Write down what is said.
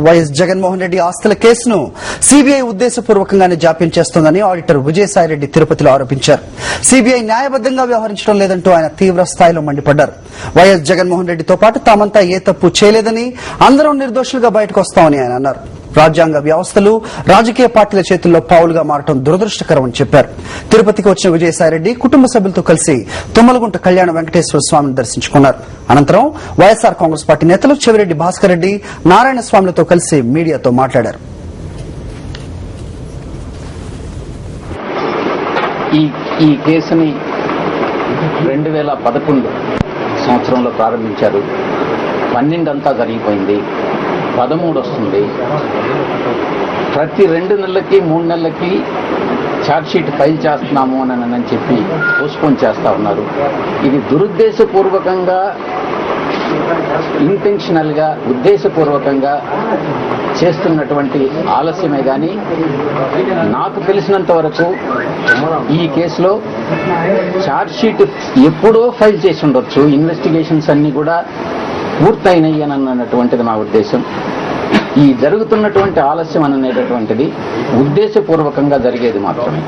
YS Jaganmohan Reddy ఆస్తుల కేసును CBI ఉద్దేశపూర్వకంగానే జాప్యం చేస్తోందని ఆడిటర్ విజయసాయిరెడ్డి తిరుపతిలో ఆరోపించారు. సిబిఐ న్యాయబద్దంగా వ్యవహరించడం లేదంటూ ఆయన తీవ్ర స్థాయిలో మండిపడ్డారు. వైఎస్ జగన్మోహన్ రెడ్డితో పాటు తామంతా ఏ తప్పు చేయలేదని, అందరం నిర్దోషులుగా బయటకు వస్తామని ఆయన అన్నారు. రాజ్యాంగ వ్యవస్థలు రాజకీయ పార్టీల చేతుల్లో పావులుగా మారడం దురదృష్టకరమని చెప్పారు. తిరుపతికి వచ్చిన విజయసాయిరెడ్డి కుటుంబ సభ్యులతో కలిసి తుమ్మలగుంట కళ్యాణ వెంకటేశ్వర స్వామిని దర్శించుకున్నారు. అనంతరం వైఎస్ఆర్ కాంగ్రెస్ పార్టీ నేతలు చెవిరెడ్డి భాస్కర్ రెడ్డి, నారాయణ స్వామిలతో కలిసి మీడియాతో మాట్లాడారు. ఈ కేసుని 2011 సంవత్సరంలో ప్రారంభించారు. 12 అంతా జరిగిపోయింది, 13 వస్తుంది. ప్రతి 2 నెలలకి 3 నెలలకి ఛార్జ్షీట్ ఫైల్ చేస్తున్నాము అని చెప్పి పోస్ట్పోన్ చేస్తా ఉన్నారు. ఇది దురుద్దేశపూర్వకంగా, ఇంటెన్షనల్గా, ఉద్దేశపూర్వకంగా చేస్తున్నటువంటి ఆలస్యమే కానీ నాకు తెలిసినంత వరకు ఈ కేసులో ఛార్జ్షీట్ ఎప్పుడో ఫైల్ చేసి ఉండొచ్చు. ఇన్వెస్టిగేషన్స్ అన్ని కూడా పూర్తయినాయి అని అన్నటువంటిది నా ఉద్దేశం. ఈ జరుగుతున్నటువంటి ఆలస్యం అనేటటువంటిది ఉద్దేశపూర్వకంగా జరిగేది మాత్రమే.